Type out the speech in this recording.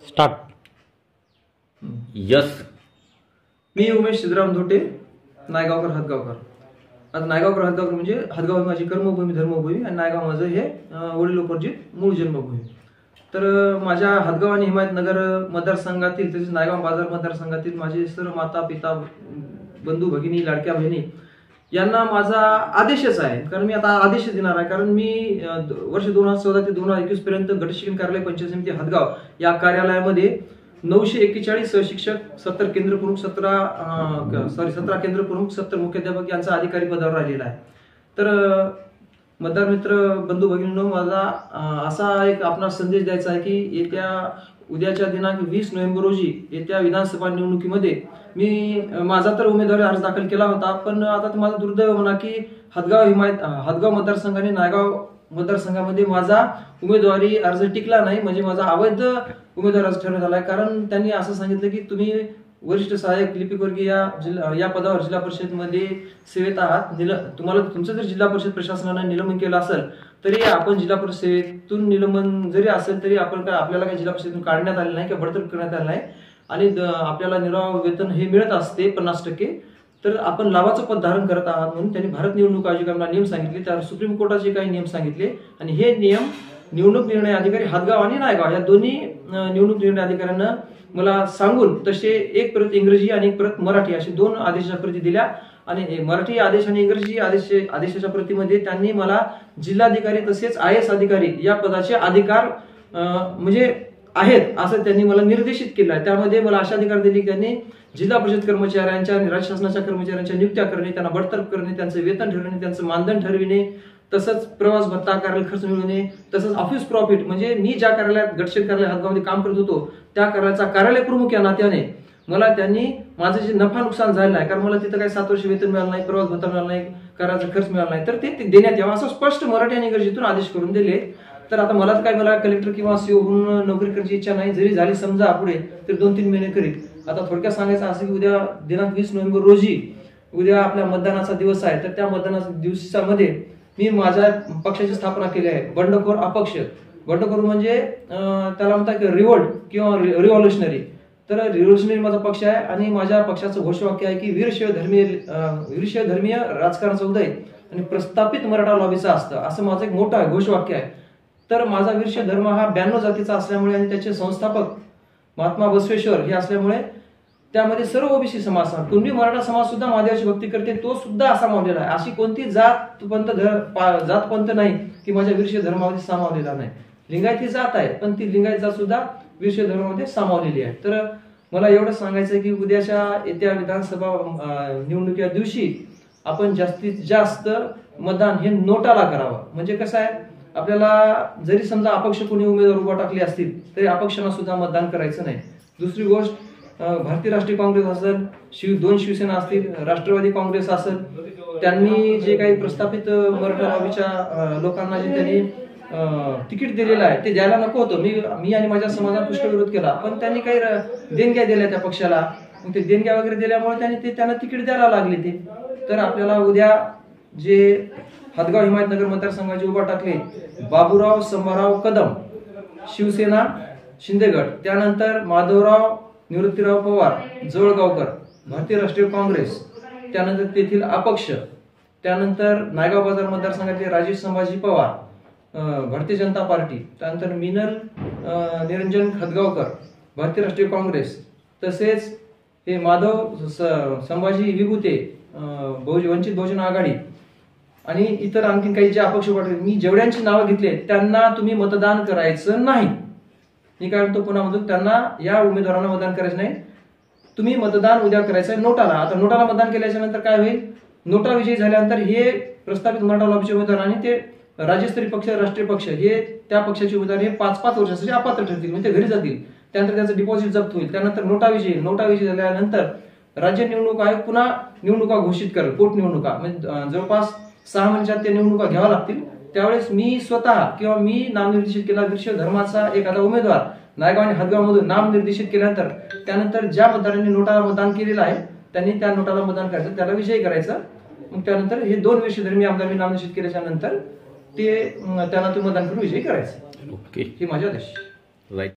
Start. Yes. मी उमेश सिद्धराम धोटे, नायगावकर हदगावकर. आता नायगावकर हदगावकर म्हणजे हदगाव ही माझी कर्मभूमी धर्मभूमी आणि नायगाव माझं हे वडिलोपार्जित मूळ जन्मभूमी. तर माझ्या हदगाव आणि हिमायतनगर मतदारसंघातील तसेच नायगाव बाजार मतदारसंघातील माझे सर्व माता पिता बंधू भगिनी लाडक्या बहिणी यांना माझा आदेशच आहे. कारण मी आता आदेश देणार आहे. कारण मी वर्ष 2014 ते 2021 पर्यंत गटशिक्षण कार्यालय पंचायत समिती हदगाव या कार्यालयामध्ये 941 सहशिक्षक, 70 केंद्र प्रमुख, 17 केंद्र प्रमुख, 70 मुख्याध्यापक यांचा अधिकारी पदावर राहिलेला आहे. तर मतदार मित्र बंधू भगिनींनो, माझा असा एक आपला संदेश द्यायचा आहे की उद्याच्या दिनांक 20 नोव्हेंबर रोजी येत्या विधानसभा निवडणुकीमध्ये मी माझा तर उमेदवारी अर्ज दाखल केला होता. पण आता माझं दुर्दैव म्हणा की हदगाव मतदारसंघ आणि नायगाव मतदारसंघामध्ये माझा उमेदवारी अर्ज टिकला नाही. म्हणजे माझा अवैध उमेदवारी अर्ज ठरवण्यात आला आहे. कारण त्यांनी असं सांगितलं की तुम्ही वरिष्ठ सहाय्यक लिपिकवर्गीय या पदावर जिल्हा परिषदमध्ये सेवेत आहात. तुम्हाला तुमचं जर जिल्हा परिषद प्रशासनाने निलंबन केलं असेल तरी आपण जिल्हा परिषद सेवेतून निलंबन जरी असेल तरी आपल्याला काही जिल्हा परिषदेतून काढण्यात आले नाही किंवा बडतर्फ करण्यात आले नाही आणि आपल्याला निर्वाह वेतन हे मिळत असते 50%. तर आपण लाभाचं पद धारण करत आहात म्हणून त्यांनी भारत निवडणूक आयोगाला नियम सांगितले. त्यावर सुप्रीम कोर्टाचे काही नियम सांगितले आणि हे नियम निवडणूक निर्णय अधिकारी हदगाव आणि नायगाव या दोन्ही निवडणूक निर्णय अधिकाऱ्यांना मला सांगून तसे एक प्रत इंग्रजी आणि एक प्रत मराठी अशी 2 आदेशाच्या प्रती दिल्या. आणि मराठी आदेश आणि इंग्रजी आदेशाच्या प्रतीमध्ये त्यांनी मला जिल्हाधिकारी तसेच IAS अधिकारी या पदाचे अधिकार म्हणजे आहेत असं त्यांनी मला निर्देशित केलं आहे. त्यामध्ये मला अशा अधिकार दिले की त्यांनी जिल्हा परिषद कर्मचाऱ्यांच्या आणि राज्य शासनाच्या कर्मचाऱ्यांच्या नियुक्त्या करणे, त्यांना बडतर्फ करणे, त्यांचं वेतन ठरविणे, त्यांचं मानधन ठरविणे, तसंच प्रवास भत्ता, कार्यालय खर्च मिळवणे, तसंच ऑफिस प्रॉफिट म्हणजे मी ज्या कार्यालयात गटशिक्षण कार्यालय हदगावमध्ये काम करत होतो त्या कार्यालयाचा कार्यालय प्रमुख या नात्याने मला त्यांनी माझं जे नफा नुकसान झालेलं आहे, कारण मला तिथं काही 7 वर्ष वेतन मिळालं नाही, प्रवास भत्ता मिळाला नाही, कार्याचा खर्च मिळाला नाही, तर ते देण्यात यावं असं स्पष्ट मराठी आणि इंग्रजीतून आदेश करून दिले. तर आता मला कलेक्टर किंवा सीओ होऊन नोकरी करायची इच्छा नाही. जरी झाली समजा पुढे तर 2-3 महिने करीत. आता थोडक्यात सांगायचं असं की उद्या दिनांक 20 नोव्हेंबर रोजी उद्या आपल्या मतदानाचा दिवस आहे. तर त्या मतदानाच्या दिवसामध्ये मी माझ्या पक्षाची स्थापना केली आहे, बंडखोर अपक्ष. बंडखोर म्हणजे त्याला म्हणतात की रिव्होल्ट किंवा रिव्हॉल्युशनरी. तर रिव्हॉल्युशनरी माझा पक्ष आहे आणि माझ्या पक्षाचं घोषवाक्य आहे की वीरशैव धर्मीय राजकारणाचा उदय आणि प्रस्थापित मराठा लॉबीचा असतं, असं माझं एक मोठं घोषवाक्य आहे. तर माझा वीरशैव धर्म हा 92 जातीचा असल्यामुळे आणि त्याचे संस्थापक महात्मा बसवेश्वर हे असल्यामुळे त्यामध्ये सर्व ओबीसी समाज, कुणबी मराठा समाज सुद्धा महादेवाची भक्ती करते, तो सुद्धा असा सामावलेला आहे. अशी कोणती जात पंथ नाही की माझ्या वीरशैव धर्मामध्ये सामावलेला नाही. लिंगायत ही जात आहे पण ती लिंगायत जात सुद्धा वीरशैव धर्मामध्ये सामावलेली आहे. तर मला एवढं सांगायचं आहे की उद्याच्या येत्या विधानसभा निवडणुकीच्या दिवशी आपण जास्तीत जास्त मतदान हे नोटाला करावं. म्हणजे कसं आहे, आपल्याला जरी समजा अपक्ष कोणी उमेदवार उभा टाकले असतील तरी अपक्षांना सुद्धा मतदान करायचं नाही. दुसरी गोष्ट, भारतीय राष्ट्रीय काँग्रेस असेल, 2 शिवसेना असतील, राष्ट्रवादी काँग्रेस असेल, त्यांनी जे काही प्रस्थापित मराठा लॉबीच्या लोकांना जे त्यांनी तिकीट दिलेलं आहे ते द्यायला नको होतं. मी आणि माझ्या समाजात पुष्कळ विरोध केला, पण त्यांनी काही देणग्या दिल्या त्या पक्षाला. मग ते देणग्या वगैरे दिल्यामुळे त्यांना तिकीट द्यायला लागले ते. तर आपल्याला उद्या जे हदगाव हिमायतनगर मतदारसंघाचे उभा टाकले बाबूराव संभाराव कदम शिवसेना शिंदेगड, त्यानंतर माधवराव निवृत्तीराव पवार जवळगावकर भारतीय राष्ट्रीय काँग्रेस, त्यानंतर तेथील अपक्ष, त्यानंतर नायगाव बाजार मतदारसंघाचे राजेश संभाजी पवार भारतीय जनता पार्टी, त्यानंतर मिनल निरंजन खदगावकर भारतीय राष्ट्रीय काँग्रेस, तसेच हे माधव संभाजी विभूते वंचित बहुजन आघाडी आणि इतर आणखी काही जे अपक्ष पार्टी, मी जेवढ्यांची नावं घेतली त्यांना तुम्ही मतदान करायचं नाही. मी काय म्हणतो पुन्हा म्हणतो, त्यांना या उमेदवारांना मतदान करायचं नाही. तुम्ही मतदान उद्या करायचं नोटाला. आता नोटाला मतदान केल्याच्या नंतर काय होईल, नोटा विजयी झाल्यानंतर हे प्रस्थापित मराठा लॉबीचे उमेदवार आणि ते राज्यस्तरीय पक्ष, राष्ट्रीय पक्ष हे त्या पक्षाचे उमेदवार हे 5-5 वर्षासाठी अपात्र ठरतील, म्हणजे ते घरी जातील. त्यानंतर त्यांचं डिपॉझिट जप्त होईल. त्यानंतर नोटा विजयी झाल्यानंतर राज्य निवडणूक आयोग पुन्हा निवडणुका घोषित करेल, पोटनिवडणुका. म्हणजे जवळपास 6 महिन्याच्या त्या निवडणुका घ्याव्या लागतील. त्यावेळेस मी स्वतः किंवा मी नामनिर्देशित केला वीरशैव धर्माचा एखादा उमेदवार नायगाव आणि हदगाव मधून नामनिर्देशित केल्यानंतर त्यानंतर ज्या मतदारांनी नोटाला मतदान केलेलं आहे त्यांनी त्या नोटाला मतदान करायचं, त्याला विजयी करायचं. मग त्यानंतर हे 2 वीरशैव धर्मीय आमदारांनी नामनिर्देशित केल्याच्या नंतर त्यांना मतदान करून विजयी करायचं. ओके, हे माझे आदेश. राईट.